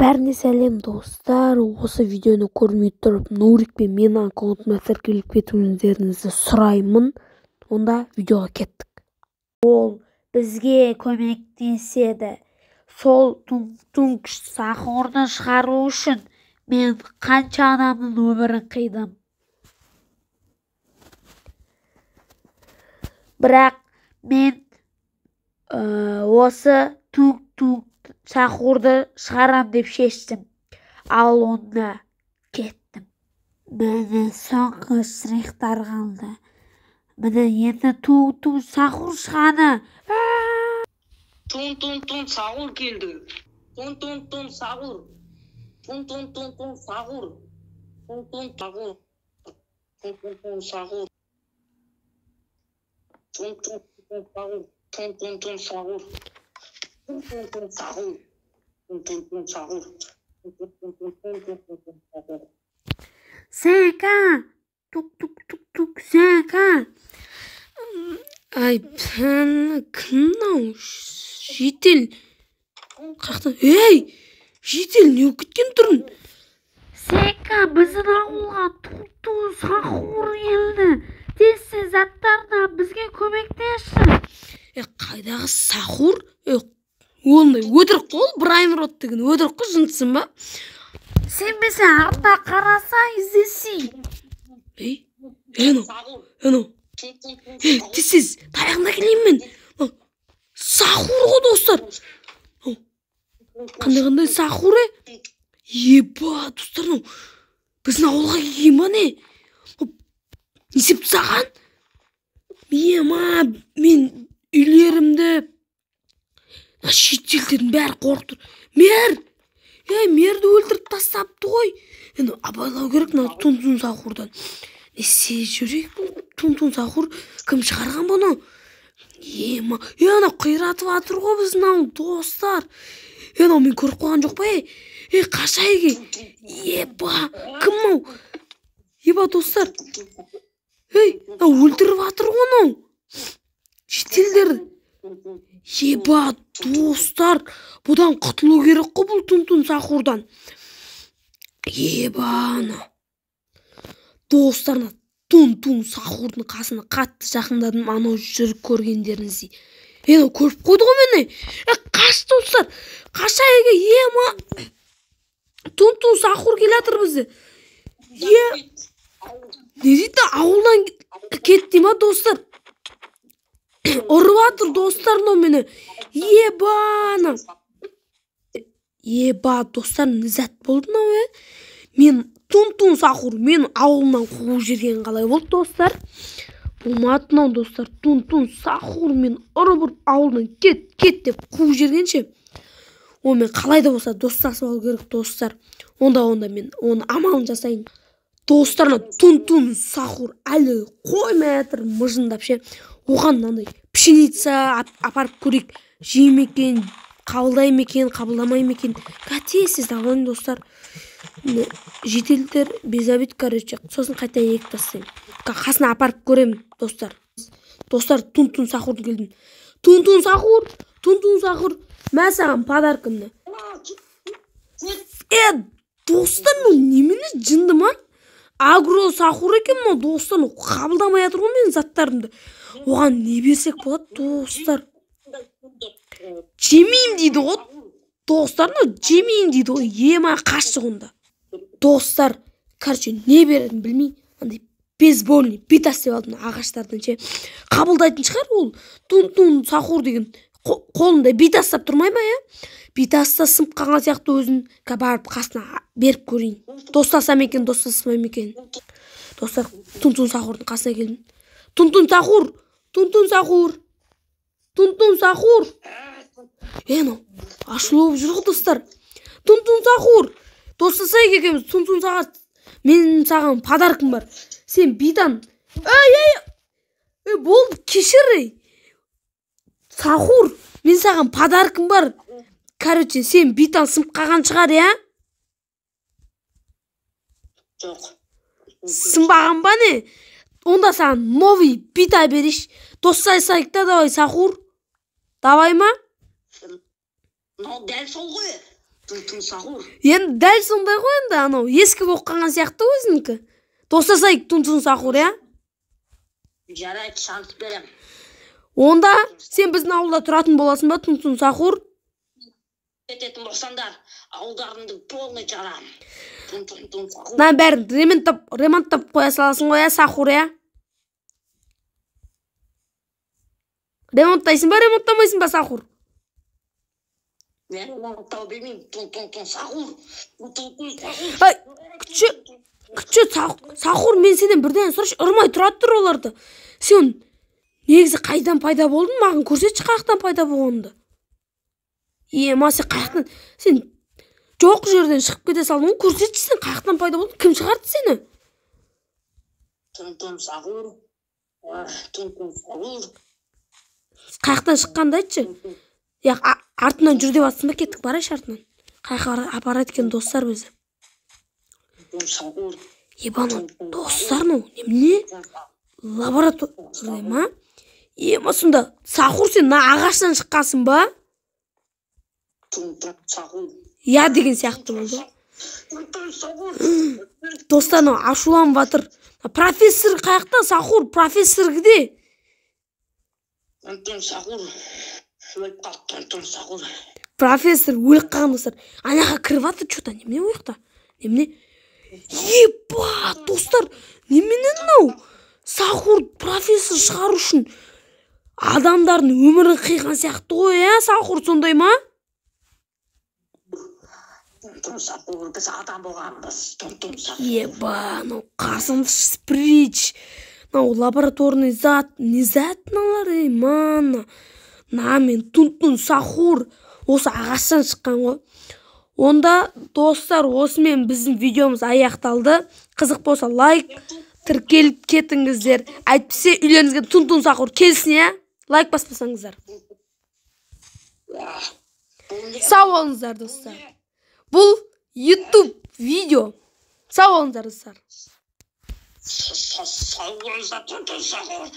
Бәріне сәлем достар, осы видеоны көрмей тұрып Нурик пен менің аккаунтыма тіркеліп кетуіңіздеріңізді сұраймын. Онда видеоға кеттік. Ол бізге көмектеседі. Сол туң-туң сахурды шығару үшін мен қанша адамның өмірін қидым. Бірақ мен осы туң-туң сахурды шығарам деп шештім. Ал онда кеттім. Міне соңғы штрихтар қалды. Міне енді туң-туң сахур шығады. Тун сағур келді. Тун сағур. Тун сағур. Тун сағур. Тун сағур. Тун сағур. Тун сағур. Тун сағур. Тун сағур. Сәка! Тук-тук-тук-тук, сәка! Ай, кім мынау? Жетел. Қаяқтан? Ей! Жетел, не болып кеткен тұрын? Сәка, біздің ауылға туң-туң сахур келді. Тез заттарына бізге көмектесші. Қайдағы сахур? Ондай өтірік қол, Брайан Рот деген өтірік қол, жынтсың ба? Сенбесе артына қараса іздесі. Eno. Тез, таяғында келейін мен. Сахур ғой достар. Қандай сахур е? Еба, достар, біздің ауылға келген ба не? Не септі саған? Мен үйлерімді шетелдердің бәрі қорқытыр. Мерді өлтіріп тастапты ғой. Енді абайлау керек мына туң-туң сахурдан. Несе жүрек бұл туң-туң сахур кім шығарған бұны? Ана қиратып атыр ғой біздің ауыл достар. Мен көріп қойған жоқ па? Қашайге. Кім мау? Достар. Өлтіріп атыр ғой мынау. Шетелдер. Достар. Бұдан құтылу керек қой бұл туң-туң сахурдан. Достар, туң-туң сахурдың қасына қатты жақындадым, анау жүріп көргендеріңіздей. Көріп қойды ғой мені. Қаш достар. Қашайге. Туң-туң сахур келатыр бізді. Не дейді, ауылдан кетті ма достар? Ұрып атыр достар мені. Достар, не зат болды мынау? Мен туң-туң сахур мен ауылынан қуып жүрген қалай болды достар? Болмады мынау достар. Туң-туң сахур мен ұрып ауылдан кет деп қуып жүргенше. Мен қалай да болса достасып алу керек достар. Онда мен оны амалын жасайын. Достар, туң-туң сахур әлі қоймай жатыр мыжындап ше. Оған мынандай пшеница апарып көрейік. Жей ме екен, қабылдай ме екен, қабылдамай ме екен. Тез давай достар. Жетелдер безобид, сосын қайта ек тастайын. Қасына апарып көремін достар. Достар, туң-туң сахур келдім. Туң-туң сахур. Мә саған подаркымды. Достар, немені жынды ма? Агро сахур екен ма достар, қабылдамай жатыр ғой мен заттарымды. Оған не берсек болады достар? Жемейм дейді ғой. Достар, жемейм дейді ғой. Қашты ғында. Достар, не берерін білмей, бейсбольный битас деп алдым ағаштардан ше. Қабылдайтын шығар ол. Туң-туң сахур деген қолында битастап тұрмай ма, Битаста сымып қалған сияқты өзін барып қасына беріп көрейін. Достасам екен, достасмай ма екен. Достар, туң-туң сахурдың қасына келдім. Туң-туң сахур. Ашылу болып жүр ғой достар. Туң-туң сахур. Достасайық екеміз, туң-туң сахур. Мен саған подаркым бар. Сен битан. Болды, кешір. Сахур, мен саған подаркым бар. Сен битан сымып қалған шығар, Жоқ. Сымбаған ба не? Онда саған новый бита бериш. Достасайық та давай сахур. Давай ма? Дәл сол ғой. Тун сахур. Енді дәл сондай ғой енді анау ескі болып қалған сияқты өзінікі. Достасайық тун сахур, иә? Жарайды, шанс берем. Онда сен біздің ауылда тұратын боласың ба, тун сахур? Кететін болсаңдар, ауылдарыңды полный жарам. Тун сахур. Мына бәрін ремонттап қоя саласың ғой, сахур, иә? Ремонттайсың ба, ремонттамайсың ба, сахур? Мен ремонттау білмеймін. Тун сахур. Ай, күтші, сахур, мен сенен бірден сұрашы, ұрмай тұрады тұр оларды. Сен негізі қайдан пайда болдың, маған көрсетші қаяқтан пайда болғанды. Ема, сен қаяқтан, сен жоқ жерден шығып кете салдың, көрсетші сен қаяқтан пайда болдың, кім шығарды сені? Тун сахур. Тун сахур. Қаяқтан шыққанды айтшы. Яқ, артынан жүр деп атсың ба, кеттік барайшы артынан. Қайқа апарады екен достар бізді. Тун сахур. Ебану, достар ну, немене? Лаборатория ма? Ема, сонда сахур сен ағаштан шыққасың ба? Тун сахур. Я деген сияқты болды. Тун сахур. Достар, ашуланып жатыр. Профессор қаяқта, сахур, профессор где? Тун сахур. Өліп қалды, тун сахур. Профессор өліп қалған достар. Анаға кіріп жатыр, что-то немене ояқта? Немене? Еба, достар, немене мынау? Сахур профессор шығару үшін адамдардың өмірін қиған сияқты ғой, сахур сондай ма? Тун сахур, біз адам болғанбыз. Тун сахур. Еба, ну қасымды сприч. Нау лабораторный зат, не зат налар, мана. На мен тун сахур. Осы ағаштан шыққан ғой. Онда достар, осымен біздің видеомыз аяқталды. Қызық болса лайк, тіркеліп кетіңіздер. Әйтпесе үйлеріңізге тун сахур келсін, иә? Лайк баспасаңыздар. Сау болыңыздар достар. Бұл YouTube видео. Сау болыңыздар достар. Сау болыңыздар, тун сахур.